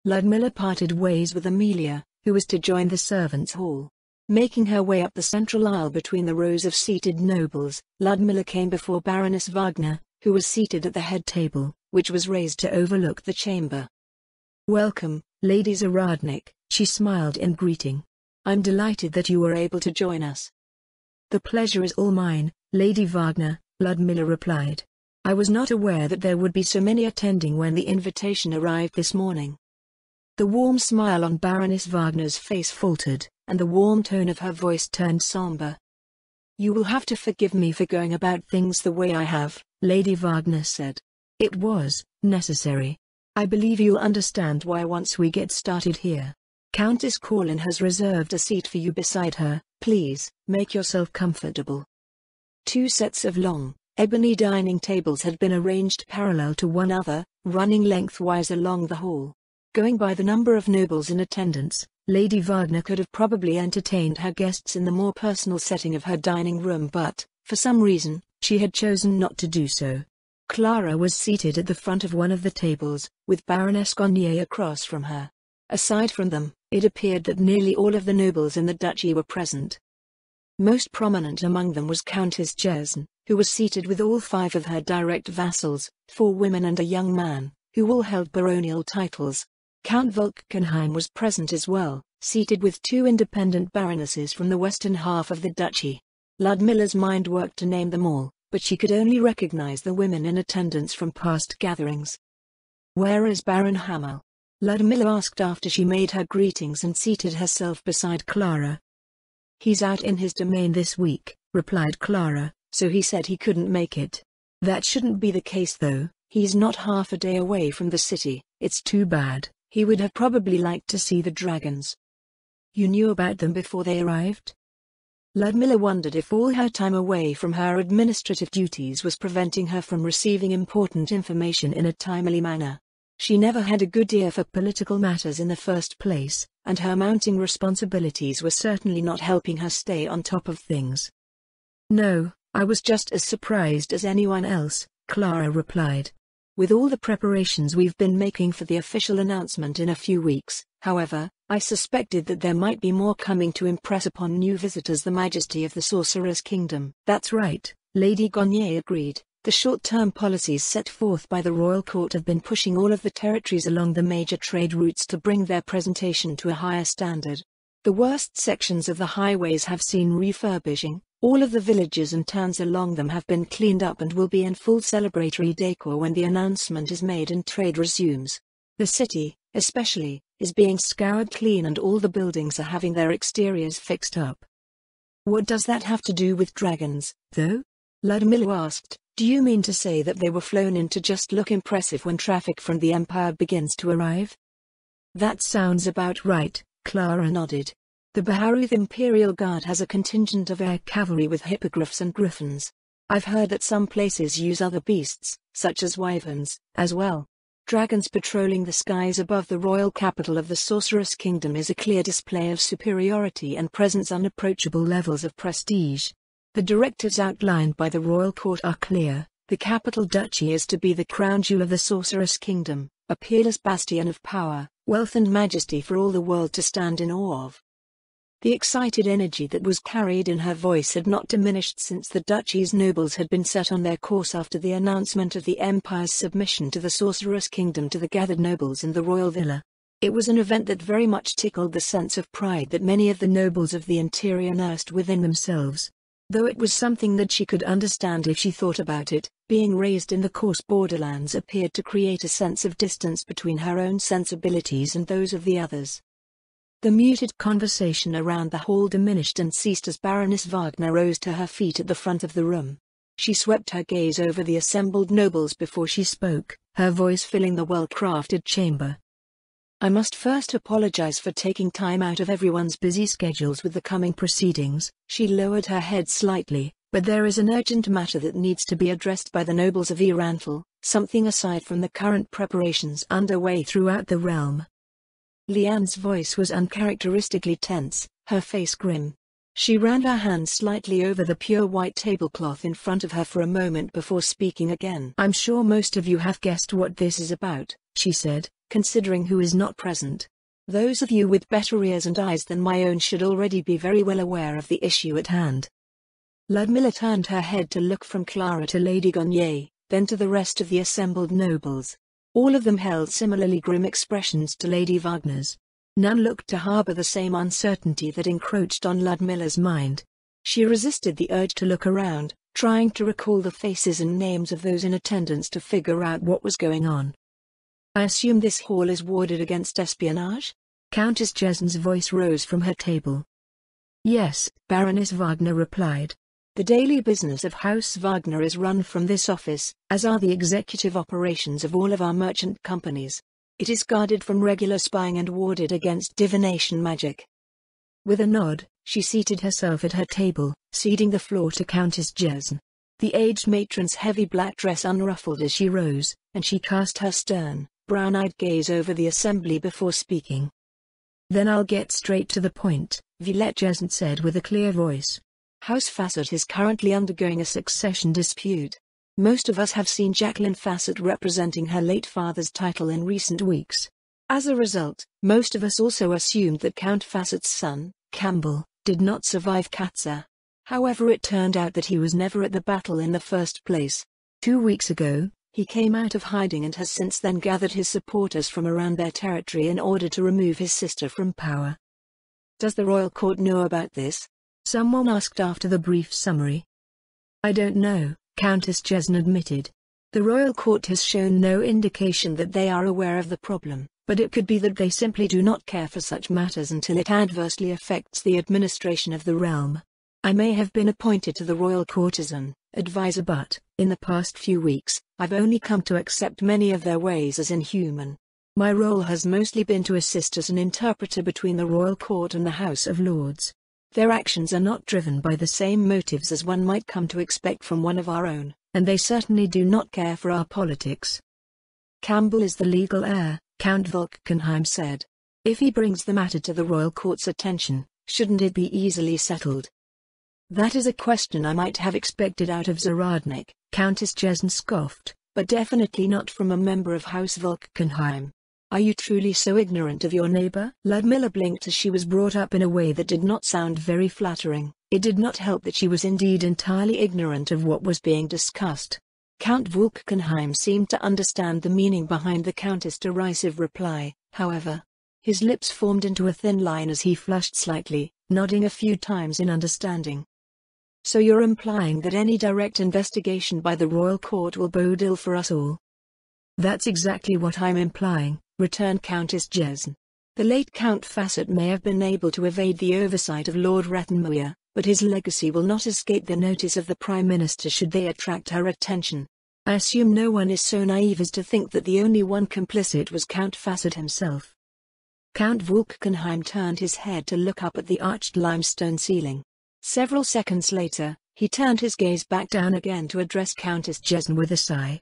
Ludmilla parted ways with Amelia, who was to join the servants' hall. Making her way up the central aisle between the rows of seated nobles, Ludmilla came before Baroness Wagner, who was seated at the head table, which was raised to overlook the chamber. "Welcome, Lady Zaradnik," she smiled in greeting. "I'm delighted that you were able to join us." "The pleasure is all mine, Lady Wagner," Ludmilla replied. "I was not aware that there would be so many attending when the invitation arrived this morning." The warm smile on Baroness Wagner's face faltered, and the warm tone of her voice turned somber. "You will have to forgive me for going about things the way I have," Lady Wagner said. "It was necessary. I believe you'll understand why once we get started here. Countess Corlin has reserved a seat for you beside her. Please, make yourself comfortable." 2 sets of long, ebony dining tables had been arranged parallel to one another, running lengthwise along the hall. Going by the number of nobles in attendance, Lady Wagner could have probably entertained her guests in the more personal setting of her dining room, but, for some reason, she had chosen not to do so. Clara was seated at the front of one of the tables, with Baroness Garnier across from her. Aside from them, it appeared that nearly all of the nobles in the duchy were present. Most prominent among them was Countess Jerzn, who was seated with all 5 of her direct vassals, 4 women and a young man, who all held baronial titles. Count Volkenheim was present as well, seated with 2 independent baronesses from the western half of the duchy. Ludmilla's mind worked to name them all, but she could only recognize the women in attendance from past gatherings. "Where is Baron Hamel?" Ludmilla asked after she made her greetings and seated herself beside Clara. "He's out in his domain this week," replied Clara, "so he said he couldn't make it." "That shouldn't be the case though, he's not half a day away from the city. It's too bad. He would have probably liked to see the dragons." "You knew about them before they arrived?" Ludmilla wondered if all her time away from her administrative duties was preventing her from receiving important information in a timely manner. She never had a good ear for political matters in the first place, and her mounting responsibilities were certainly not helping her stay on top of things. "No, I was just as surprised as anyone else," Clara replied. "With all the preparations we've been making for the official announcement in a few weeks, however, I suspected that there might be more coming to impress upon new visitors the majesty of the Sorcerer's Kingdom." "That's right," Lady Garnier agreed. "The short-term policies set forth by the royal court have been pushing all of the territories along the major trade routes to bring their presentation to a higher standard. The worst sections of the highways have seen refurbishing. All of the villages and towns along them have been cleaned up and will be in full celebratory decor when the announcement is made and trade resumes. The city, especially, is being scoured clean and all the buildings are having their exteriors fixed up." "What does that have to do with dragons, though?" Ludmilla asked. "Do you mean to say that they were flown in to just look impressive when traffic from the Empire begins to arrive?" "That sounds about right," Clara nodded. "The Baharuth Imperial Guard has a contingent of air cavalry with hippogriffs and griffins. I've heard that some places use other beasts, such as wyverns, as well. Dragons patrolling the skies above the royal capital of the Sorcerous Kingdom is a clear display of superiority and presents unapproachable levels of prestige. The directives outlined by the royal court are clear. The capital duchy is to be the crown jewel of the Sorcerous Kingdom, a peerless bastion of power, wealth and majesty for all the world to stand in awe of." The excited energy that was carried in her voice had not diminished since the duchy's nobles had been set on their course after the announcement of the Empire's submission to the Sorcerous Kingdom to the gathered nobles in the royal villa. It was an event that very much tickled the sense of pride that many of the nobles of the interior nursed within themselves. Though it was something that she could understand if she thought about it, being raised in the coarse borderlands appeared to create a sense of distance between her own sensibilities and those of the others. The muted conversation around the hall diminished and ceased as Baroness Wagner rose to her feet at the front of the room. She swept her gaze over the assembled nobles before she spoke, her voice filling the well-crafted chamber. "I must first apologize for taking time out of everyone's busy schedules with the coming proceedings." She lowered her head slightly, "but there is an urgent matter that needs to be addressed by the nobles of Iranthal, something aside from the current preparations underway throughout the realm." Leanne's voice was uncharacteristically tense, her face grim. She ran her hand slightly over the pure white tablecloth in front of her for a moment before speaking again. "I'm sure most of you have guessed what this is about," she said, considering who is not present. Those of you with better ears and eyes than my own should already be very well aware of the issue at hand. Ludmilla turned her head to look from Clara to Lady Gonye, then to the rest of the assembled nobles. All of them held similarly grim expressions to Lady Wagner's. None looked to harbor the same uncertainty that encroached on Ludmilla's mind. She resisted the urge to look around, trying to recall the faces and names of those in attendance to figure out what was going on. I assume this hall is warded against espionage? Countess Jessen's voice rose from her table. Yes, Baroness Wagner replied. The daily business of House Wagner is run from this office, as are the executive operations of all of our merchant companies. It is guarded from regular spying and warded against divination magic. With a nod, she seated herself at her table, ceding the floor to Countess Jessen. The aged matron's heavy black dress unruffled as she rose, and she cast her stern, brown-eyed gaze over the assembly before speaking. Then I'll get straight to the point, Violette Jessen said with a clear voice. House Fassett is currently undergoing a succession dispute. Most of us have seen Jacqueline Fassett representing her late father's title in recent weeks. As a result, most of us also assumed that Count Fassett's son, Campbell, did not survive Katza. However, it turned out that he was never at the battle in the first place. 2 weeks ago, he came out of hiding and has since then gathered his supporters from around their territory in order to remove his sister from power. Does the royal court know about this? Someone asked after the brief summary. I don't know, Countess Jessen admitted. The royal court has shown no indication that they are aware of the problem, but it could be that they simply do not care for such matters until it adversely affects the administration of the realm. I may have been appointed to the royal court as an advisor, but, in the past few weeks, I've only come to accept many of their ways as inhuman. My role has mostly been to assist as an interpreter between the royal court and the House of Lords. Their actions are not driven by the same motives as one might come to expect from one of our own, and they certainly do not care for our politics. Campbell is the legal heir, Count Volkenheim said. If he brings the matter to the royal court's attention, shouldn't it be easily settled? That is a question I might have expected out of Zaradnik, Countess Jessen scoffed, but definitely not from a member of House Volkenheim. Are you truly so ignorant of your neighbor? Ludmilla blinked as she was brought up in a way that did not sound very flattering. It did not help that she was indeed entirely ignorant of what was being discussed. Count Volkenheim seemed to understand the meaning behind the Countess' derisive reply, however. His lips formed into a thin line as he flushed slightly, nodding a few times in understanding. So you're implying that any direct investigation by the royal court will bode ill for us all? That's exactly what I'm implying, returned Countess Jessen. The late Count Fassett may have been able to evade the oversight of Lord Rathenmuir, but his legacy will not escape the notice of the Prime Minister should they attract her attention. I assume no one is so naive as to think that the only one complicit was Count Fassett himself. Count Volkenheim turned his head to look up at the arched limestone ceiling. Several seconds later, he turned his gaze back down again to address Countess Jessen with a sigh.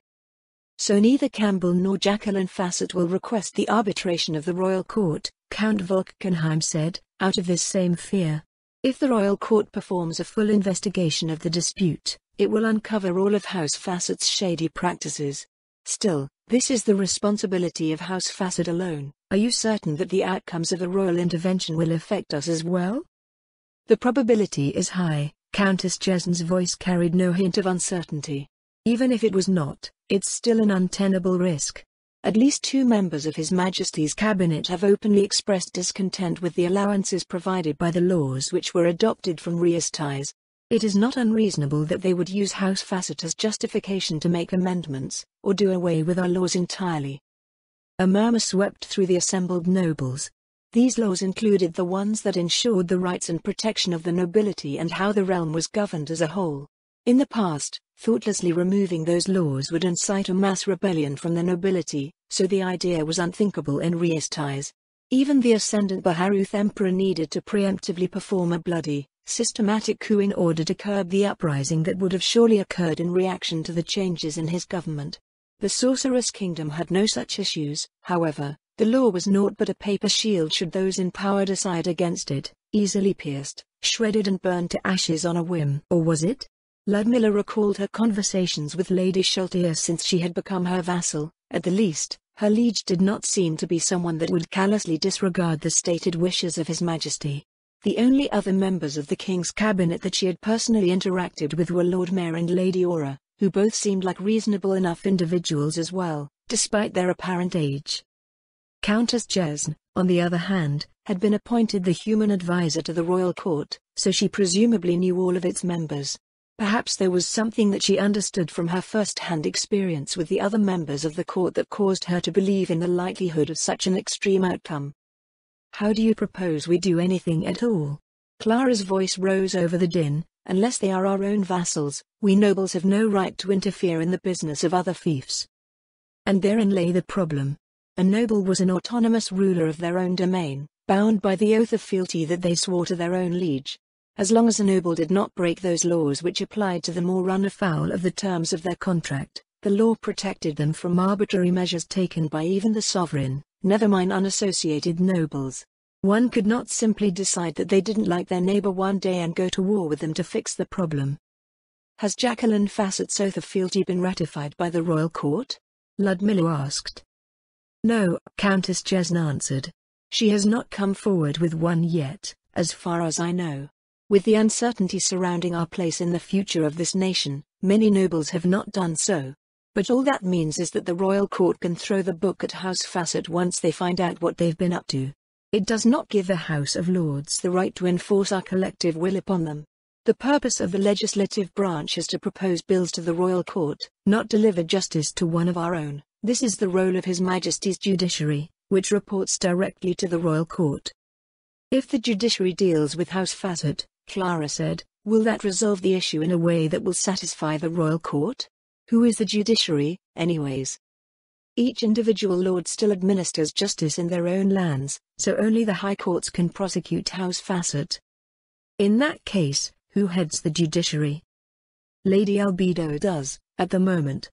So neither Campbell nor Jacqueline Fassett will request the arbitration of the royal court, Count Volkenheim said, out of this same fear. If the royal court performs a full investigation of the dispute, it will uncover all of House Fassett's shady practices. Still, this is the responsibility of House Fassett alone. Are you certain that the outcomes of a royal intervention will affect us as well? The probability is high. Countess Jessen's voice carried no hint of uncertainty. Even if it was not, it's still an untenable risk. At least 2 members of His Majesty's cabinet have openly expressed discontent with the allowances provided by the laws which were adopted from Reichstag. It is not unreasonable that they would use House Fassett as justification to make amendments, or do away with our laws entirely. A murmur swept through the assembled nobles. These laws included the ones that ensured the rights and protection of the nobility and how the realm was governed as a whole. In the past, thoughtlessly removing those laws would incite a mass rebellion from the nobility, so the idea was unthinkable in Reichstag. Even the ascendant Baharuth Emperor needed to preemptively perform a bloody, systematic coup in order to curb the uprising that would have surely occurred in reaction to the changes in his government. The Sorceress Kingdom had no such issues, however. The law was naught but a paper shield should those in power decide against it, easily pierced, shredded and burned to ashes on a whim. Or was it? Ludmilla recalled her conversations with Lady Sholtier since she had become her vassal. At the least, Her liege did not seem to be someone that would callously disregard the stated wishes of His Majesty. The only other members of the king's cabinet that she had personally interacted with were Lord Mayor and Lady Aura, who both seemed like reasonable enough individuals as well, despite their apparent age. Countess Jesn, on the other hand, had been appointed the human advisor to the royal court, so she presumably knew all of its members. Perhaps there was something that she understood from her first-hand experience with the other members of the court that caused her to believe in the likelihood of such an extreme outcome. "How do you propose we do anything at all?" Clara's voice rose over the din. "Unless they are our own vassals, we nobles have no right to interfere in the business of other fiefs." And therein lay the problem. A noble was an autonomous ruler of their own domain, bound by the oath of fealty that they swore to their own liege. As long as a noble did not break those laws which applied to them or run afoul of the terms of their contract, the law protected them from arbitrary measures taken by even the sovereign, never mind unassociated nobles. One could not simply decide that they didn't like their neighbor one day and go to war with them to fix the problem. "Has Jacqueline Facet's oath of fealty been ratified by the royal court?" Ludmilla asked. "No," Countess Jesn answered. "She has not come forward with one yet, as far as I know. With the uncertainty surrounding our place in the future of this nation, many nobles have not done so. But all that means is that the royal court can throw the book at House Facet once they find out what they've been up to. It does not give the House of Lords the right to enforce our collective will upon them. The purpose of the legislative branch is to propose bills to the royal court, not deliver justice to one of our own. This is the role of His Majesty's judiciary, which reports directly to the royal court." "If the judiciary deals with House Facet," Clara said, "will that resolve the issue in a way that will satisfy the royal court? Who is the judiciary, anyways?" "Each individual lord still administers justice in their own lands, so only the high courts can prosecute House Facet." "In that case, who heads the judiciary?" "Lady Albedo does, at the moment."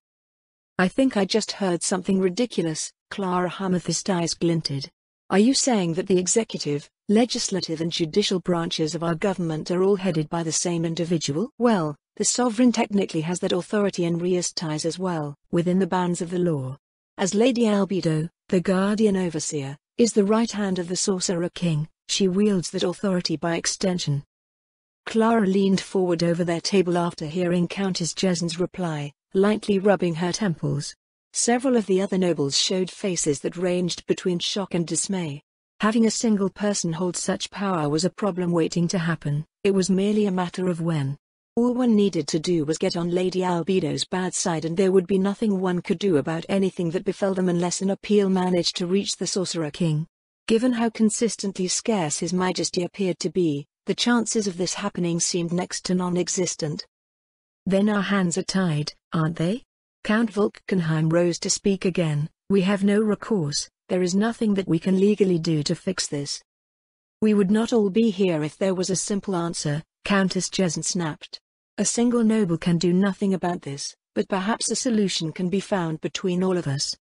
"I think I just heard something ridiculous." Clara Hamethyst's eyes glinted. "Are you saying that the executive, legislative and judicial branches of our government are all headed by the same individual?" "Well, the sovereign technically has that authority and Rias ties as well, within the bounds of the law. As Lady Albedo, the guardian overseer, is the right hand of the Sorcerer King, she wields that authority by extension." Clara leaned forward over their table after hearing Countess Jesn's reply, lightly rubbing her temples. Several of the other nobles showed faces that ranged between shock and dismay. Having a single person hold such power was a problem waiting to happen, it was merely a matter of when. All one needed to do was get on Lady Albedo's bad side and there would be nothing one could do about anything that befell them unless an appeal managed to reach the Sorcerer King. Given how consistently scarce His Majesty appeared to be, the chances of this happening seemed next to non-existent. "Then our hands are tied, aren't they?" Count Volkenheim rose to speak again. "We have no recourse, there is nothing that we can legally do to fix this." "We would not all be here if there was a simple answer," Countess Jesn snapped. "A single noble can do nothing about this, but perhaps a solution can be found between all of us."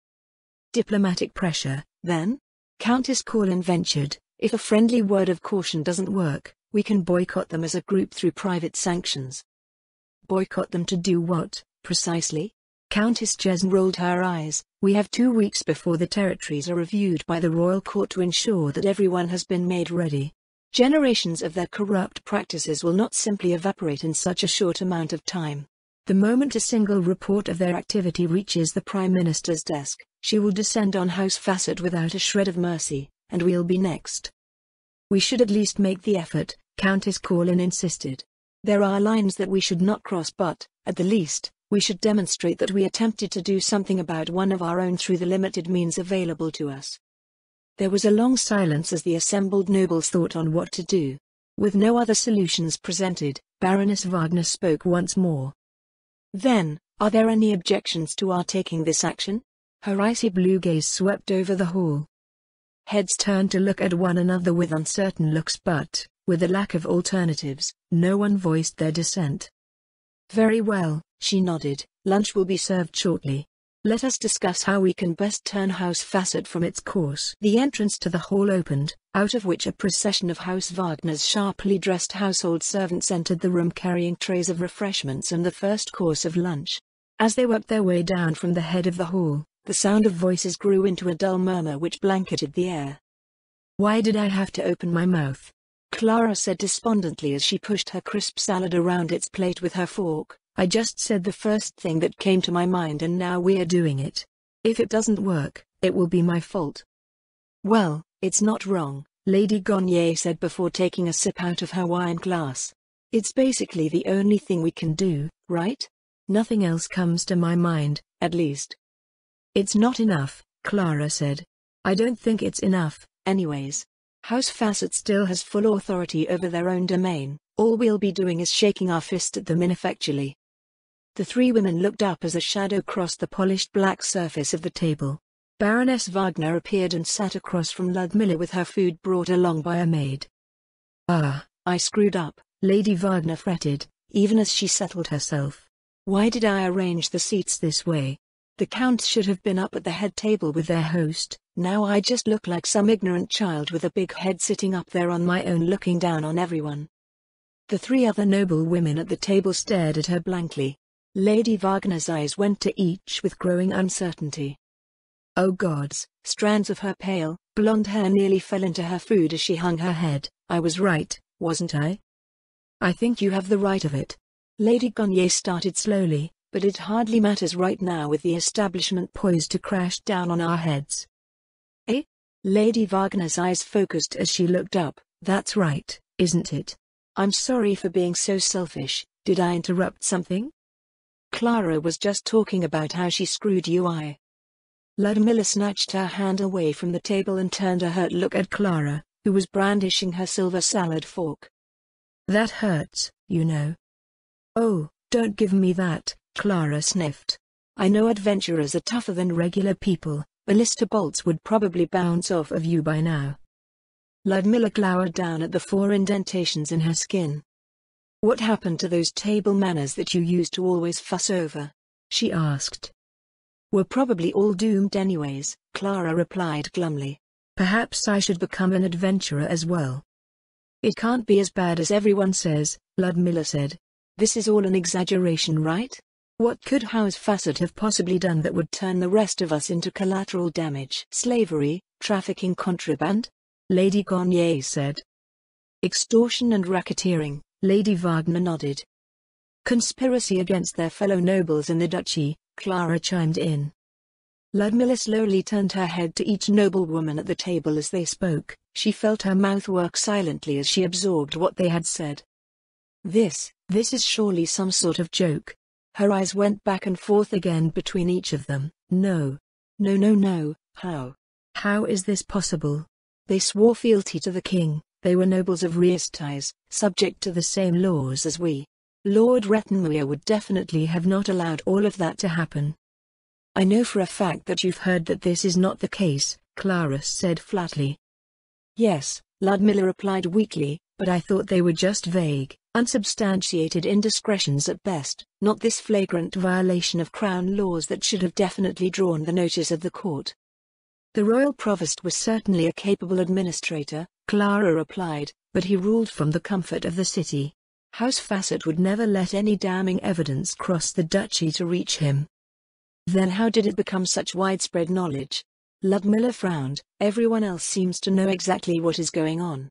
"Diplomatic pressure, then?" Countess Corlin ventured. "If a friendly word of caution doesn't work, we can boycott them as a group through private sanctions." "Boycott them to do what, precisely?" Countess Jesn rolled her eyes. "We have 2 weeks before the territories are reviewed by the royal court to ensure that everyone has been made ready. Generations of their corrupt practices will not simply evaporate in such a short amount of time. The moment a single report of their activity reaches the Prime Minister's desk, she will descend on House Facet without a shred of mercy, and we'll be next." "We should at least make the effort," Countess Corlin insisted. "There are lines that we should not cross but, at the least, we should demonstrate that we attempted to do something about one of our own through the limited means available to us." There was a long silence as the assembled nobles thought on what to do. With no other solutions presented, Baroness Wagner spoke once more. "Then, are there any objections to our taking this action?" Her icy blue gaze swept over the hall. Heads turned to look at one another with uncertain looks but, with a lack of alternatives, no one voiced their dissent. "Very well," she nodded, "lunch will be served shortly. Let us discuss how we can best turn House Facet from its course." The entrance to the hall opened, out of which a procession of House Wagner's sharply dressed household servants entered the room carrying trays of refreshments and the first course of lunch. As they worked their way down from the head of the hall, The sound of voices grew into a dull murmur which blanketed the air. "Why did I have to open my mouth?" Clara said despondently as she pushed her crisp salad around its plate with her fork. "I just said the first thing that came to my mind and now we're doing it. If it doesn't work, it will be my fault." "Well, it's not wrong," Lady Gonye said before taking a sip out of her wine glass. "It's basically the only thing we can do, right? Nothing else comes to my mind, at least." "It's not enough," Clara said. "I don't think it's enough, anyways. House Facet still has full authority over their own domain. All we'll be doing is shaking our fist at them ineffectually." The three women looked up as a shadow crossed the polished black surface of the table. Baroness Wagner appeared and sat across from Ludmilla with her food brought along by a maid. "Ah, I screwed up," Lady Wagner fretted, even as she settled herself. "Why did I arrange the seats this way? The counts should have been up at the head table with their host. Now I just look like some ignorant child with a big head sitting up there on my own looking down on everyone." The three other noble women at the table stared at her blankly. Lady Wagner's eyes went to each with growing uncertainty. Oh gods, strands of her pale, blonde hair nearly fell into her food as she hung her head. "I was right, wasn't I?" "I think you have the right of it." Lady Gonye started slowly, "but it hardly matters right now with the establishment poised to crash down on our heads." "Eh?" Lady Wagner's eyes focused as she looked up. "That's right, isn't it? I'm sorry for being so selfish. Did I interrupt something?" "Clara was just talking about how she screwed you." Ludmilla snatched her hand away from the table and turned a hurt look at Clara, who was brandishing her silver salad fork. "That hurts, you know." "Oh, don't give me that," Clara sniffed. "I know adventurers are tougher than regular people. Ballista bolts would probably bounce off of you by now." Ludmilla glowered down at the 4 indentations in her skin. "What happened to those table manners that you used to always fuss over?" she asked. "We're probably all doomed anyways," Clara replied glumly. "Perhaps I should become an adventurer as well." "It can't be as bad as everyone says," Ludmilla said. "This is all an exaggeration, right? What could House Facet have possibly done that would turn the rest of us into collateral damage?" "Slavery, trafficking contraband?" Lady Gonye said. "Extortion and racketeering," Lady Wagner nodded. "Conspiracy against their fellow nobles in the duchy," Clara chimed in. Ludmilla slowly turned her head to each noblewoman at the table as they spoke. She felt her mouth work silently as she absorbed what they had said. This is surely some sort of joke." Her eyes went back and forth again between each of them. No. No. How is this possible? They swore fealty to the king. They were nobles of Riestais, subject to the same laws as we. Lord Rettenmuir would definitely have not allowed all of that to happen. "I know for a fact that you've heard that this is not the case," Clara said flatly. "Yes," Ludmilla replied weakly, "but I thought they were just vague, unsubstantiated indiscretions at best, not this flagrant violation of crown laws that should have definitely drawn the notice of the court." "The royal provost was certainly a capable administrator," Clara replied, "but he ruled from the comfort of the city. House Facet would never let any damning evidence cross the duchy to reach him." "Then how did it become such widespread knowledge?" Ludmilla frowned. "Everyone else seems to know exactly what is going on."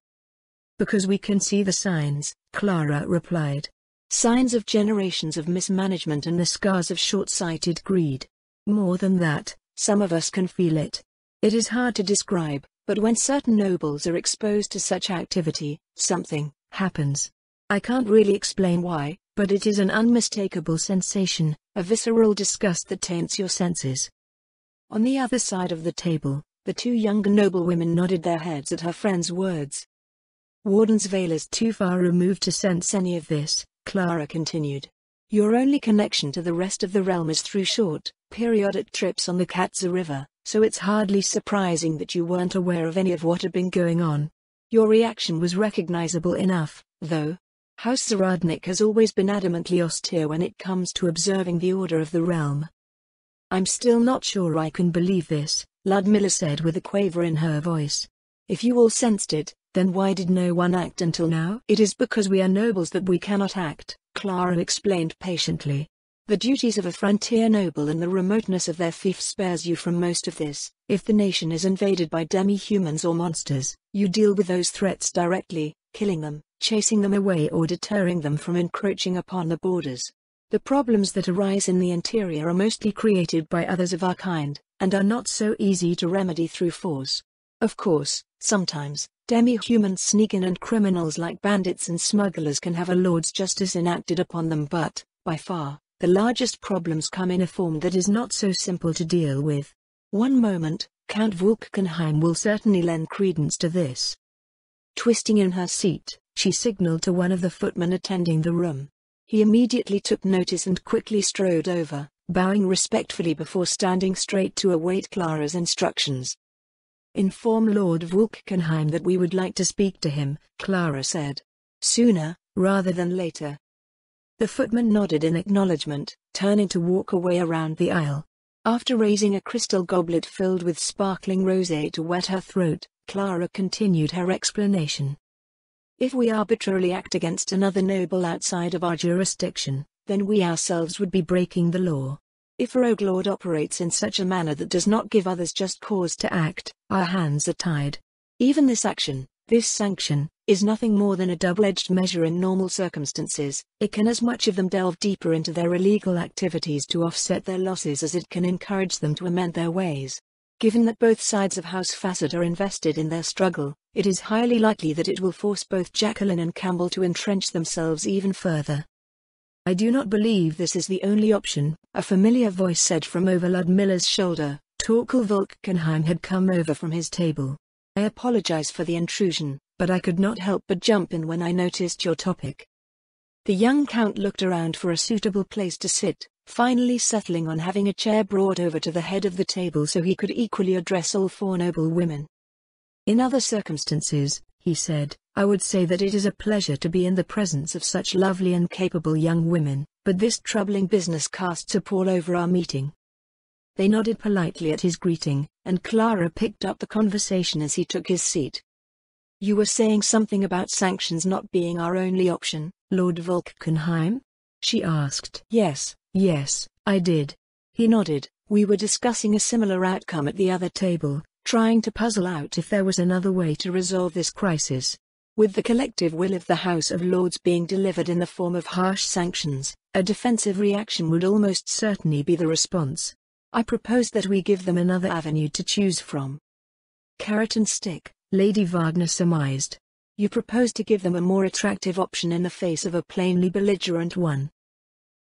"Because we can see the signs," Clara replied. "Signs of generations of mismanagement and the scars of short-sighted greed. More than that, some of us can feel it. It is hard to describe, but when certain nobles are exposed to such activity, something happens. I can't really explain why, but it is an unmistakable sensation, a visceral disgust that taints your senses." On the other side of the table, the two younger noblewomen nodded their heads at her friend's words. "Warden's Vale is too far removed to sense any of this," Clara continued. "Your only connection to the rest of the realm is through short, periodic trips on the Katza River, so it's hardly surprising that you weren't aware of any of what had been going on. Your reaction was recognizable enough, though. House Zaradnik has always been adamantly austere when it comes to observing the order of the realm." "I'm still not sure I can believe this," Ludmilla said with a quaver in her voice. "If you all sensed it, then why did no one act until now?" "It is because we are nobles that we cannot act," Clara explained patiently. The duties of a frontier noble and the remoteness of their fief spares you from most of this. If the nation is invaded by demi-humans or monsters, you deal with those threats directly, killing them, chasing them away or deterring them from encroaching upon the borders. The problems that arise in the interior are mostly created by others of our kind, and are not so easy to remedy through force. Of course, sometimes, demi-humans sneak in and criminals like bandits and smugglers can have a lord's justice enacted upon them, but, by far, the largest problems come in a form that is not so simple to deal with. One moment, Count Vulcanheim will certainly lend credence to this. Twisting in her seat, she signaled to one of the footmen attending the room. He immediately took notice and quickly strode over, bowing respectfully before standing straight to await Clara's instructions. "Inform Lord Vulcanheim that we would like to speak to him," Clara said. "Sooner, rather than later." The footman nodded in acknowledgement, turning to walk away around the aisle. After raising a crystal goblet filled with sparkling rosé to wet her throat, Clara continued her explanation. "If we arbitrarily act against another noble outside of our jurisdiction, then we ourselves would be breaking the law. If Overlord operates in such a manner that does not give others just cause to act, our hands are tied. Even this action, this sanction, is nothing more than a double-edged measure in normal circumstances. It can as much of them delve deeper into their illegal activities to offset their losses as it can encourage them to amend their ways. Given that both sides of House Fassett are invested in their struggle, it is highly likely that it will force both Jacqueline and Campbell to entrench themselves even further." "I do not believe this is the only option," a familiar voice said from over Ludmilla's shoulder. Torkel Vulcanheim had come over from his table. "I apologize for the intrusion, but I could not help but jump in when I noticed your topic." The young count looked around for a suitable place to sit, finally settling on having a chair brought over to the head of the table so he could equally address all four noble women. "In other circumstances," he said, "I would say that it is a pleasure to be in the presence of such lovely and capable young women, but this troubling business casts a pall over our meeting." They nodded politely at his greeting, and Clara picked up the conversation as he took his seat. "You were saying something about sanctions not being our only option, Lord Vulcanheim?" she asked. Yes, I did." He nodded. "We were discussing a similar outcome at the other table, trying to puzzle out if there was another way to resolve this crisis. With the collective will of the House of Lords being delivered in the form of harsh sanctions, a defensive reaction would almost certainly be the response. I proposed that we give them another avenue to choose from." "Carrot and stick," Lady Wagner surmised. "You propose to give them a more attractive option in the face of a plainly belligerent one."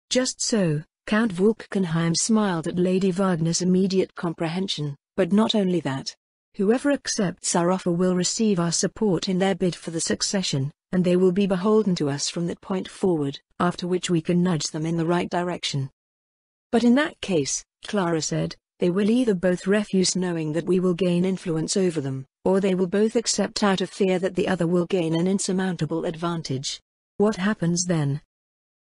"Just so." Count Vulcanheim smiled at Lady Wagner's immediate comprehension, "but not only that. Whoever accepts our offer will receive our support in their bid for the succession, and they will be beholden to us from that point forward, after which we can nudge them in the right direction." "But in that case," Clara said, "they will either both refuse knowing that we will gain influence over them, or they will both accept out of fear that the other will gain an insurmountable advantage. What happens then?"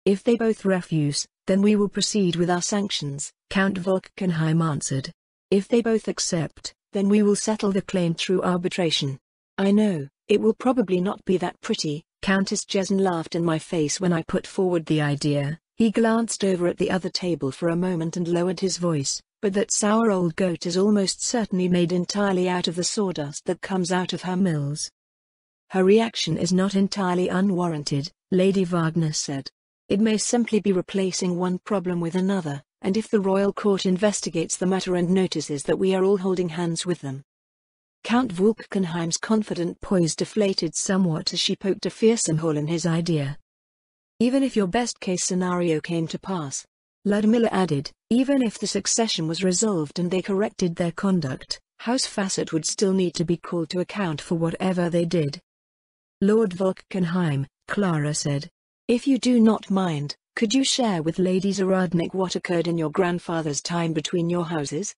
"If they both refuse, then we will proceed with our sanctions," Count Vulcanheim answered. "If they both accept, then we will settle the claim through arbitration. I know, it will probably not be that pretty." Countess Jesn laughed in my face when I put forward the idea. He glanced over at the other table for a moment and lowered his voice, "but that sour old goat is almost certainly made entirely out of the sawdust that comes out of her mills." "Her reaction is not entirely unwarranted," Lady Wagner said. "It may simply be replacing one problem with another, and if the royal court investigates the matter and notices that we are all holding hands with them." Count Vulcanheim's confident poise deflated somewhat as she poked a fearsome hole in his idea. "Even if your best-case scenario came to pass," Ludmilla added, "even if the succession was resolved and they corrected their conduct, House Fassett would still need to be called to account for whatever they did." "Lord Vulcanheim," Clara said, "if you do not mind, could you share with Lady Zaradnik what occurred in your grandfather's time between your houses?"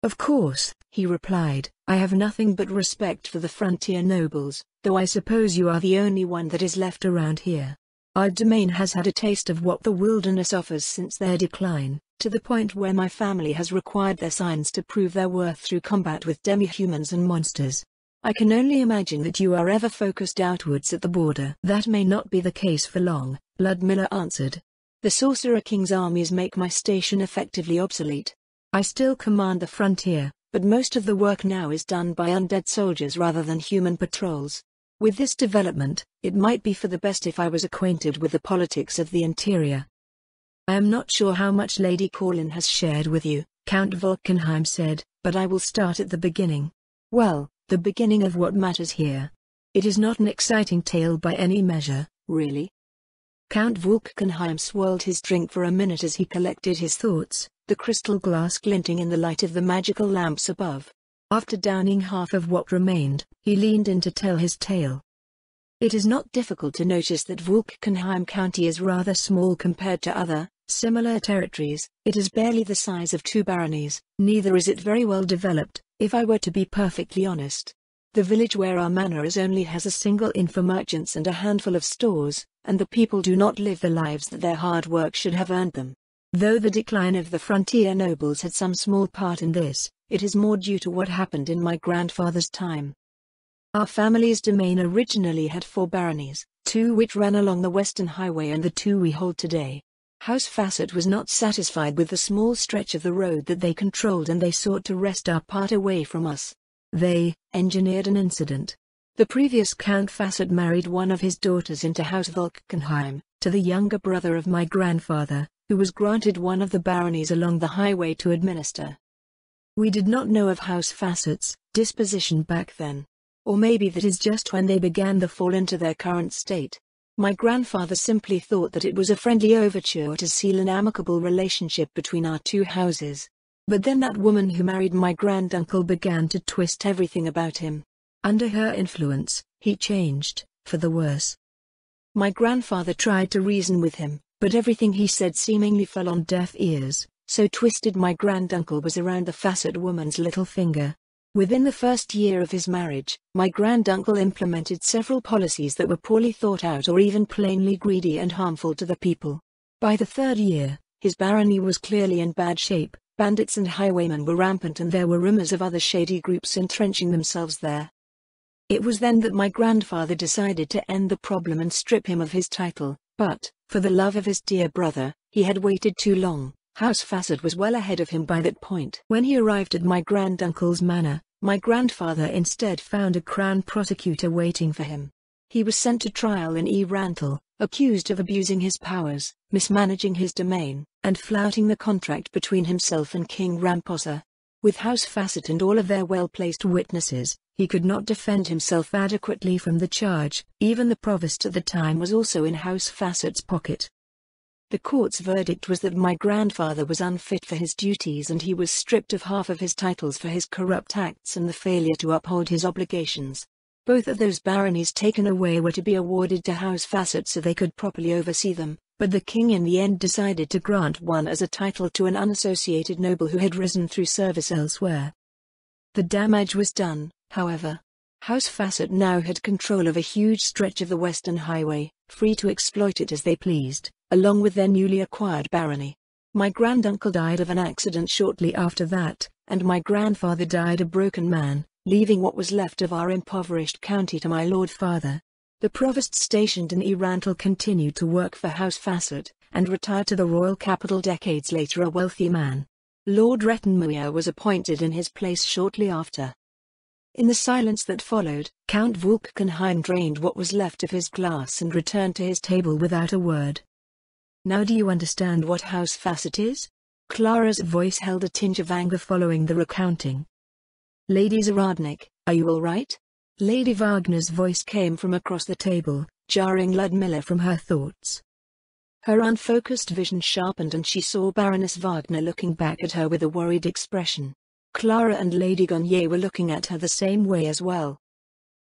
"Of course," he replied. "I have nothing but respect for the frontier nobles, though I suppose you are the only one that is left around here. Our domain has had a taste of what the wilderness offers since their decline, to the point where my family has required their signs to prove their worth through combat with demi-humans and monsters. I can only imagine that you are ever focused outwards at the border." "That may not be the case for long," Ludmilla answered. The Sorcerer King's armies make my station effectively obsolete. I still command the frontier, but most of the work now is done by undead soldiers rather than human patrols. With this development, it might be for the best if I was acquainted with the politics of the interior. I am not sure how much Lady Corlin has shared with you, Count Volkenheim said, but I will start at the beginning. Well, the beginning of what matters here. It is not an exciting tale by any measure, really. Count Volkenheim swirled his drink for a minute as he collected his thoughts, the crystal glass glinting in the light of the magical lamps above. After downing half of what remained, he leaned in to tell his tale. It is not difficult to notice that Volkenheim County is rather small compared to other, similar territories. It is barely the size of 2 baronies, neither is it very well developed, if I were to be perfectly honest. The village where our manor is only has a single inn for merchants and a handful of stores, and the people do not live the lives that their hard work should have earned them. Though the decline of the frontier nobles had some small part in this, it is more due to what happened in my grandfather's time. Our family's domain originally had 4 baronies, 2 which ran along the Western Highway and the 2 we hold today. House Facet was not satisfied with the small stretch of the road that they controlled and they sought to wrest our part away from us. They engineered an incident. The previous Count Facet married one of his daughters into House Volkenheim, to the younger brother of my grandfather, who was granted one of the baronies along the highway to administer. We did not know of House Facet's disposition back then. Or maybe that is just when they began the fall into their current state. My grandfather simply thought that it was a friendly overture to seal an amicable relationship between our 2 houses. But then that woman who married my granduncle began to twist everything about him. Under her influence, he changed, for the worse. My grandfather tried to reason with him, but everything he said seemingly fell on deaf ears, so twisted my granduncle was around the Facet woman's little finger. Within the first year of his marriage, my granduncle implemented several policies that were poorly thought out or even plainly greedy and harmful to the people. By the 3rd year, his barony was clearly in bad shape. Bandits and highwaymen were rampant and there were rumors of other shady groups entrenching themselves there. It was then that my grandfather decided to end the problem and strip him of his title, but, for the love of his dear brother, he had waited too long. House Facet was well ahead of him by that point. When he arrived at my granduncle's manor, my grandfather instead found a crown prosecutor waiting for him. He was sent to trial in Rantel, accused of abusing his powers, mismanaging his domain, and flouting the contract between himself and King Ramposa. With House Facet and all of their well-placed witnesses, he could not defend himself adequately from the charge. Even the provost at the time was also in House Facet's pocket. The court's verdict was that my grandfather was unfit for his duties and he was stripped of half of his titles for his corrupt acts and the failure to uphold his obligations. Both of those baronies taken away were to be awarded to House Facet so they could properly oversee them, but the king in the end decided to grant one as a title to an unassociated noble who had risen through service elsewhere. The damage was done, however. House Facet now had control of a huge stretch of the Western Highway, free to exploit it as they pleased, along with their newly acquired barony. My granduncle died of an accident shortly after that, and my grandfather died a broken man, leaving what was left of our impoverished county to my lord father. The provost stationed in Rantel continued to work for House Facet, and retired to the royal capital decades later a wealthy man. Lord Rettenmuir was appointed in his place shortly after. In the silence that followed, Count Volkenheim drained what was left of his glass and returned to his table without a word. Now do you understand what House Facet is? Clara's voice held a tinge of anger following the recounting. Lady Zaradnik, are you all right? Lady Wagner's voice came from across the table, jarring Ludmilla from her thoughts. Her unfocused vision sharpened and she saw Baroness Wagner looking back at her with a worried expression. Clara and Lady Gonye were looking at her the same way as well.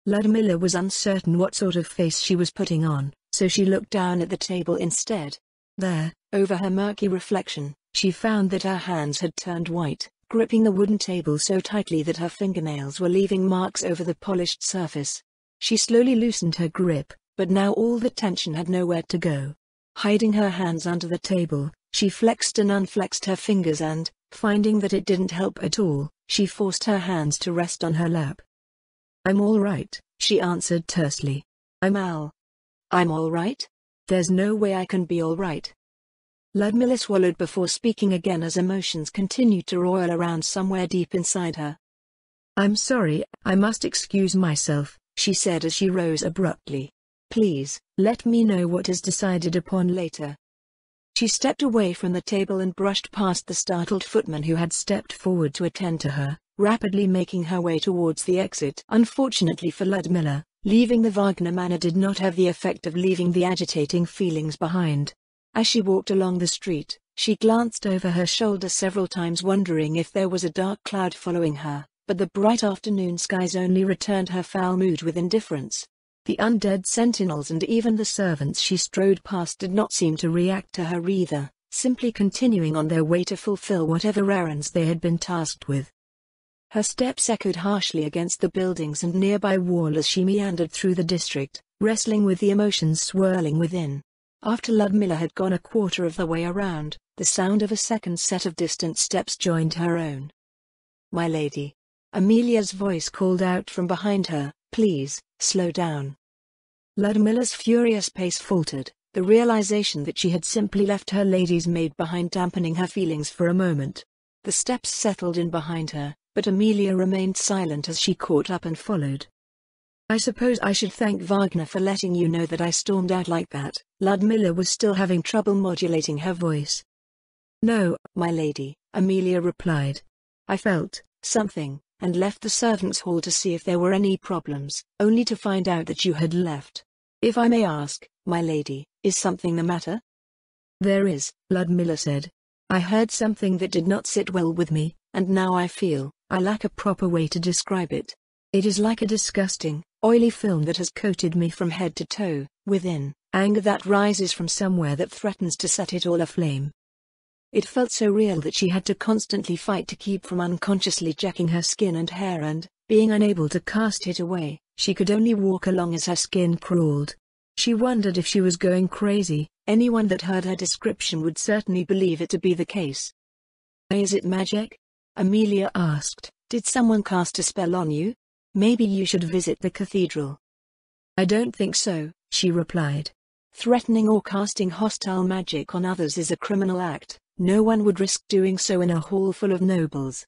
Ludmilla was uncertain what sort of face she was putting on, so she looked down at the table instead. There, over her murky reflection, she found that her hands had turned white, gripping the wooden table so tightly that her fingernails were leaving marks over the polished surface. She slowly loosened her grip, but now all the tension had nowhere to go. Hiding her hands under the table, she flexed and unflexed her fingers and, finding that it didn't help at all, she forced her hands to rest on her lap. I'm all right, she answered tersely. I'm all right? There's no way I can be all right. Ludmilla swallowed before speaking again as emotions continued to roil around somewhere deep inside her. "I'm sorry, I must excuse myself," she said as she rose abruptly. "Please, let me know what is decided upon later." She stepped away from the table and brushed past the startled footman who had stepped forward to attend to her, rapidly making her way towards the exit. Unfortunately for Ludmilla, leaving the Wagner manor did not have the effect of leaving the agitating feelings behind. As she walked along the street, she glanced over her shoulder several times wondering if there was a dark cloud following her, but the bright afternoon skies only returned her foul mood with indifference. The undead sentinels and even the servants she strode past did not seem to react to her either, simply continuing on their way to fulfill whatever errands they had been tasked with. Her steps echoed harshly against the buildings and nearby wall as she meandered through the district, wrestling with the emotions swirling within. After Ludmilla had gone a quarter of the way around, the sound of a second set of distant steps joined her own. "My lady." Amelia's voice called out from behind her, "Please, slow down." Ludmilla's furious pace faltered, the realization that she had simply left her lady's maid behind dampening her feelings for a moment. The steps settled in behind her, but Amelia remained silent as she caught up and followed. "I suppose I should thank Wagner for letting you know that I stormed out like that." Ludmilla was still having trouble modulating her voice. "No, my lady," Amelia replied. "I felt something, and left the servants' hall to see if there were any problems, only to find out that you had left. If I may ask, my lady, is something the matter?" "There is," Ludmilla said. "I heard something that did not sit well with me, and now I feel I lack a proper way to describe it. It is like a disgusting, oily film that has coated me from head to toe, within, anger that rises from somewhere that threatens to set it all aflame." It felt so real that she had to constantly fight to keep from unconsciously jacking her skin and hair and, being unable to cast it away, she could only walk along as her skin crawled. She wondered if she was going crazy. Anyone that heard her description would certainly believe it to be the case. "Is it magic?" Amelia asked. "Did someone cast a spell on you? Maybe you should visit the cathedral." "I don't think so," she replied. "Threatening or casting hostile magic on others is a criminal act. No one would risk doing so in a hall full of nobles."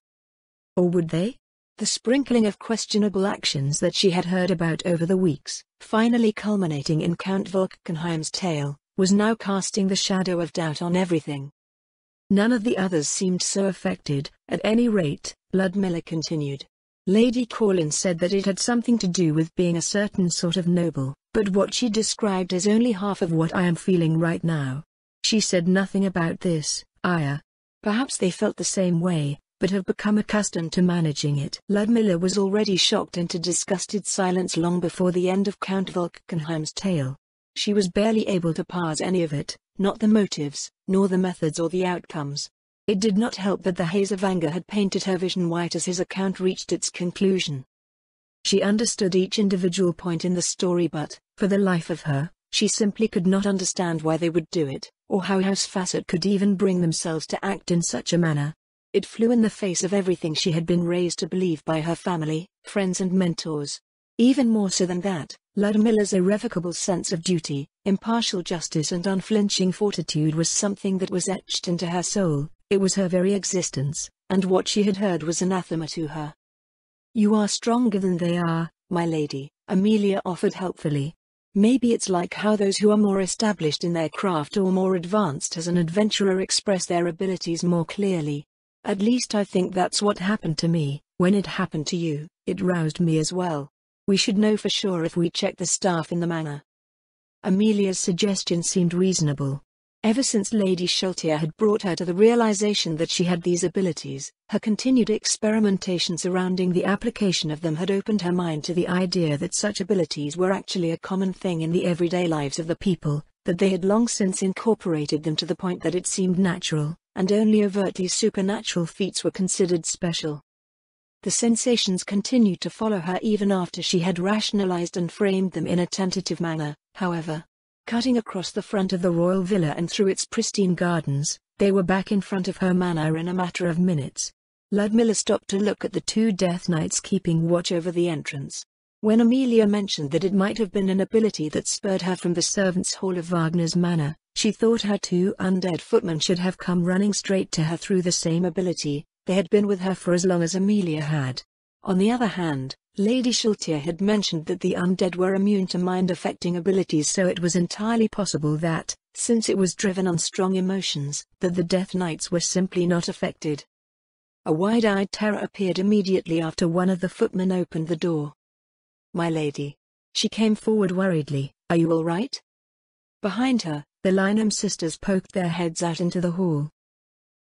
Or would they? The sprinkling of questionable actions that she had heard about over the weeks, finally culminating in Count Volkenheim's tale, was now casting the shadow of doubt on everything. None of the others seemed so affected. "At any rate," Ludmilla continued, "Lady Corlin said that it had something to do with being a certain sort of noble, but what she described is only half of what I am feeling right now. She said nothing about this, Aya. Perhaps they felt the same way, but have become accustomed to managing it." Ludmilla was already shocked into disgusted silence long before the end of Count Volkenheim's tale. She was barely able to parse any of it, not the motives, nor the methods or the outcomes. It did not help that the haze of anger had painted her vision white as his account reached its conclusion. She understood each individual point in the story but, for the life of her, she simply could not understand why they would do it, or how House Fassett could even bring themselves to act in such a manner. It flew in the face of everything she had been raised to believe by her family, friends and mentors. Even more so than that, Ludmilla's irrevocable sense of duty, impartial justice and unflinching fortitude was something that was etched into her soul. It was her very existence, and what she had heard was anathema to her. "You are stronger than they are, my lady," Amelia offered helpfully. "Maybe it's like how those who are more established in their craft or more advanced as an adventurer express their abilities more clearly. At least I think that's what happened to me. When it happened to you, it roused me as well. We should know for sure if we check the staff in the manor." Amelia's suggestion seemed reasonable. Ever since Lady Sholtia had brought her to the realization that she had these abilities, her continued experimentation surrounding the application of them had opened her mind to the idea that such abilities were actually a common thing in the everyday lives of the people, that they had long since incorporated them to the point that it seemed natural, and only overtly supernatural feats were considered special. The sensations continued to follow her even after she had rationalized and framed them in a tentative manner, however. Cutting across the front of the royal villa and through its pristine gardens, they were back in front of her manor in a matter of minutes. Ludmilla stopped to look at the two Death Knights keeping watch over the entrance. When Amelia mentioned that it might have been an ability that spurred her from the servants' hall of Wagner's manor, She thought her two undead footmen should have come running straight to her through the same ability. They had been with her for as long as Amelia had. On the other hand, Lady Shaltier had mentioned that the undead were immune to mind-affecting abilities, so it was entirely possible that, since it was driven on strong emotions, that the Death Knights were simply not affected. A wide-eyed terror appeared immediately after one of the footmen opened the door. "My lady." She came forward worriedly. "Are you all right?" Behind her, the Lynham sisters poked their heads out into the hall.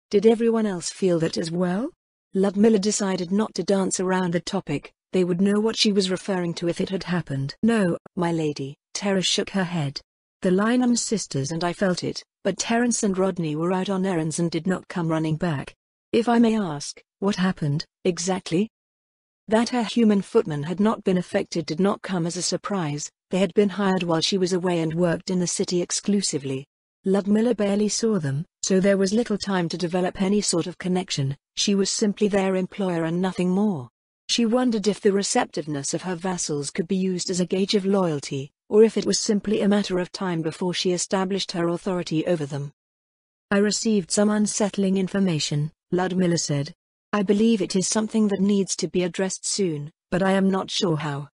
Did everyone else feel that as well? Ludmilla decided not to dance around the topic. They would know what she was referring to if it had happened. "No, my lady." Tara shook her head. "The Lynham sisters and I felt it, but Terence and Rodney were out on errands and did not come running back. If I may ask, what happened, exactly?" That her human footmen had not been affected did not come as a surprise. They had been hired while she was away and worked in the city exclusively. Ludmilla barely saw them, so there was little time to develop any sort of connection. She was simply their employer and nothing more. She wondered if the receptiveness of her vassals could be used as a gauge of loyalty, or if it was simply a matter of time before she established her authority over them. "I received some unsettling information," Ludmilla said. "I believe it is something that needs to be addressed soon, but I am not sure how."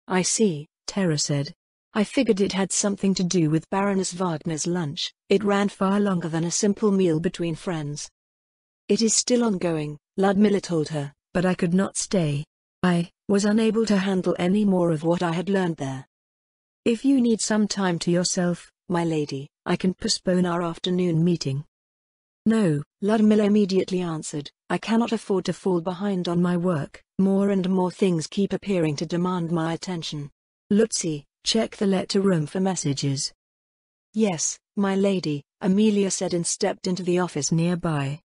"I see," Tara said. "I figured it had something to do with Baroness Wagner's lunch. It ran far longer than a simple meal between friends." "It is still ongoing," Ludmilla told her, "but I could not stay. I was unable to handle any more of what I had learned there. If you need some time to yourself, my lady, I can postpone our afternoon meeting." "No," Ludmilla immediately answered, "I cannot afford to fall behind on my work. More and more things keep appearing to demand my attention. Lutzi, check the letter room for messages." "Yes, my lady," Amelia said and stepped into the office nearby.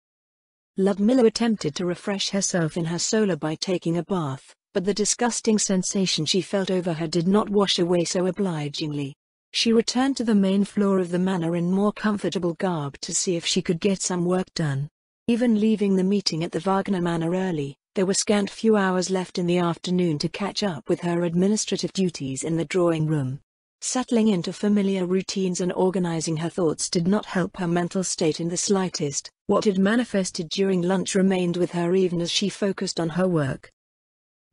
Ludmilla attempted to refresh herself in her solar by taking a bath, but the disgusting sensation she felt over her did not wash away so obligingly. She returned to the main floor of the manor in more comfortable garb to see if she could get some work done. Even leaving the meeting at the Wagner Manor early, there were scant few hours left in the afternoon to catch up with her administrative duties in the drawing room. Settling into familiar routines and organizing her thoughts did not help her mental state in the slightest. What had manifested during lunch remained with her even as she focused on her work.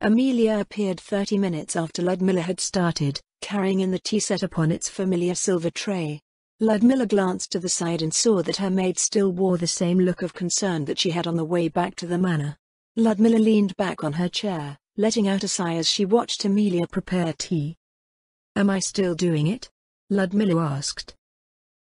Amelia appeared 30 minutes after Ludmilla had started, carrying in the tea set upon its familiar silver tray. Ludmilla glanced to the side and saw that her maid still wore the same look of concern that she had on the way back to the manor. Ludmilla leaned back on her chair, letting out a sigh as she watched Amelia prepare tea. "Am I still doing it?" Ludmilla asked.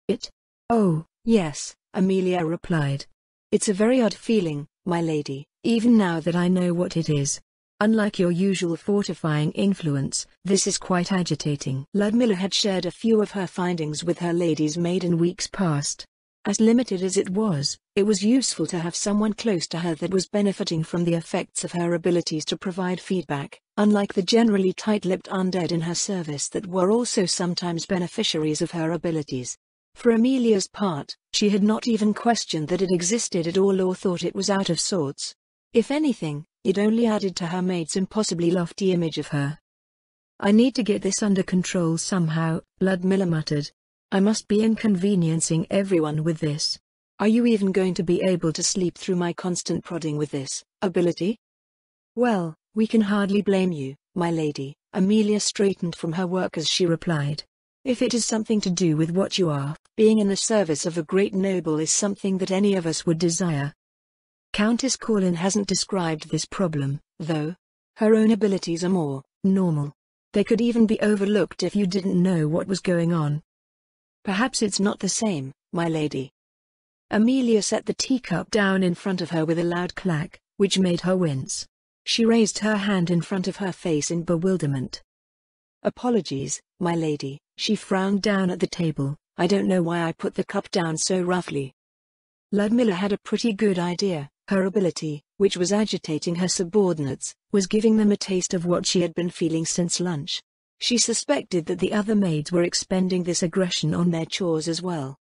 "It? Oh, yes," Amelia replied. "It's a very odd feeling, my lady, even now that I know what it is. Unlike your usual fortifying influence, this is quite agitating." Ludmilla had shared a few of her findings with her lady's maid in weeks past. As limited as it was useful to have someone close to her that was benefiting from the effects of her abilities to provide feedback, unlike the generally tight-lipped undead in her service that were also sometimes beneficiaries of her abilities. For Amelia's part, she had not even questioned that it existed at all or thought it was out of sorts. If anything, it only added to her maid's impossibly lofty image of her. "I need to get this under control somehow," Ludmilla muttered. "I must be inconveniencing everyone with this. Are you even going to be able to sleep through my constant prodding with this ability?" "Well, we can hardly blame you, my lady," Amelia straightened from her work as she replied. "If it is something to do with what you are, being in the service of a great noble is something that any of us would desire. Countess Corlin hasn't described this problem, though. Her own abilities are more normal. They could even be overlooked if you didn't know what was going on." "Perhaps it's not the same, my lady." Amelia set the teacup down in front of her with a loud clack, which made her wince. She raised her hand in front of her face in bewilderment. "Apologies, my lady," she frowned down at the table. "I don't know why I put the cup down so roughly." Ludmilla had a pretty good idea. Her ability, which was agitating her subordinates, was giving them a taste of what she had been feeling since lunch. She suspected that the other maids were expending this aggression on their chores as well.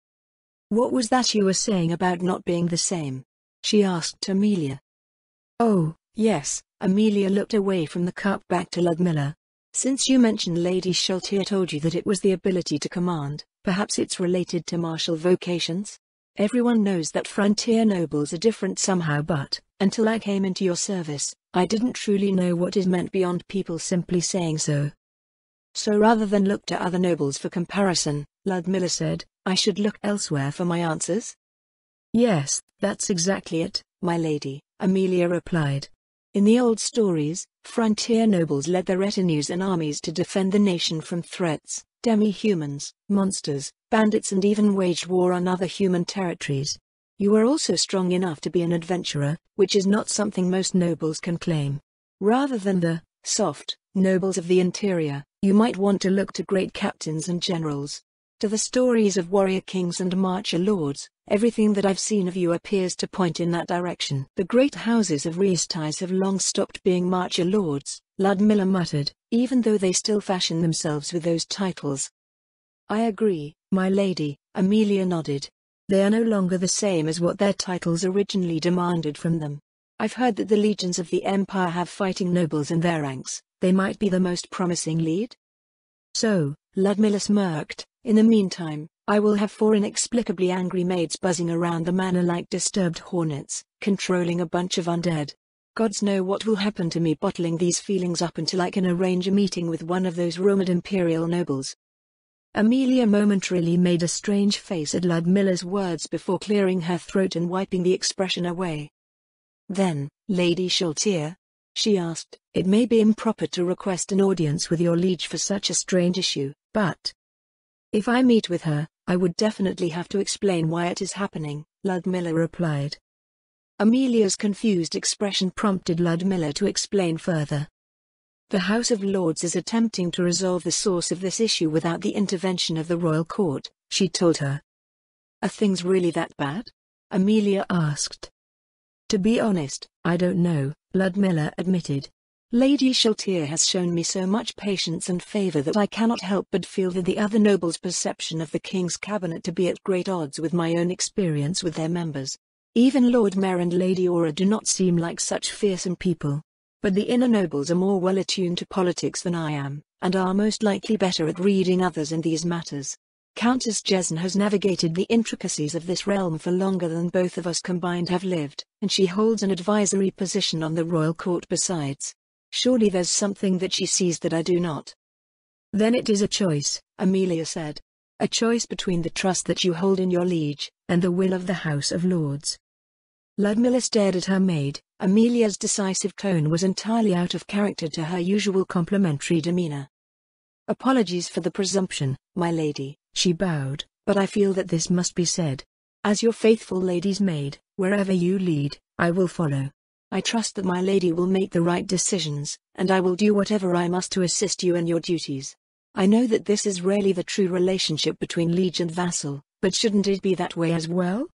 "What was that you were saying about not being the same?" she asked Amelia. "Oh, yes," Amelia looked away from the cup back to Ludmilla. Since you mentioned Lady Sheltier told you that it was the ability to command, perhaps it's related to martial vocations? Everyone knows that frontier nobles are different somehow, but, until I came into your service, I didn't truly know what is meant beyond people simply saying so. So rather than look to other nobles for comparison, Ludmilla said, I should look elsewhere for my answers? Yes, that's exactly it, my lady, Amelia replied. In the old stories, frontier nobles led their retinues and armies to defend the nation from threats, demi-humans, monsters, bandits, and even waged war on other human territories. You were also strong enough to be an adventurer, which is not something most nobles can claim. Rather than the soft nobles of the interior, you might want to look to great captains and generals. To the stories of warrior kings and marcher lords, everything that I've seen of you appears to point in that direction. The great houses of Reesties have long stopped being marcher lords, Ludmilla muttered, even though they still fashion themselves with those titles. I agree, my lady, Amelia nodded. They are no longer the same as what their titles originally demanded from them. I've heard that the legions of the Empire have fighting nobles in their ranks. They might be the most promising lead? So, Ludmilla smirked. In the meantime, I will have 4 inexplicably angry maids buzzing around the manor like disturbed hornets, controlling a bunch of undead. Gods know what will happen to me bottling these feelings up until I can arrange a meeting with one of those rumored imperial nobles. Amelia momentarily made a strange face at Ludmilla's words before clearing her throat and wiping the expression away. Then, Lady Sheltier? She asked. It may be improper to request an audience with your liege for such a strange issue, but if I meet with her, I would definitely have to explain why it is happening, Ludmilla replied. Amelia's confused expression prompted Ludmilla to explain further. The House of Lords is attempting to resolve the source of this issue without the intervention of the royal court, she told her. Are things really that bad? Amelia asked. To be honest, I don't know, Ludmilla admitted. Lady Sheltier has shown me so much patience and favor that I cannot help but feel that the other nobles' perception of the king's cabinet to be at great odds with my own experience with their members. Even Lord Mayor and Lady Aura do not seem like such fearsome people. But the inner nobles are more well attuned to politics than I am, and are most likely better at reading others in these matters. Countess Jesn has navigated the intricacies of this realm for longer than both of us combined have lived, and she holds an advisory position on the royal court besides. Surely there's something that she sees that I do not. Then it is a choice, Amelia said. A choice between the trust that you hold in your liege, and the will of the House of Lords. Ludmilla stared at her maid. Amelia's decisive tone was entirely out of character to her usual complimentary demeanor. Apologies for the presumption, my lady, she bowed, but I feel that this must be said. As your faithful lady's maid, wherever you lead, I will follow. I trust that my lady will make the right decisions, and I will do whatever I must to assist you in your duties. I know that this is rarely the true relationship between liege and vassal, but shouldn't it be that way as well?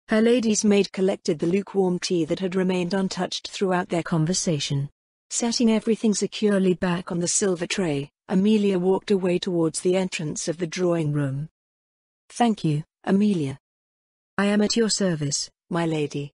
Her lady's maid collected the lukewarm tea that had remained untouched throughout their conversation. Setting everything securely back on the silver tray, Amelia walked away towards the entrance of the drawing room. Thank you, Amelia. I am at your service, my lady.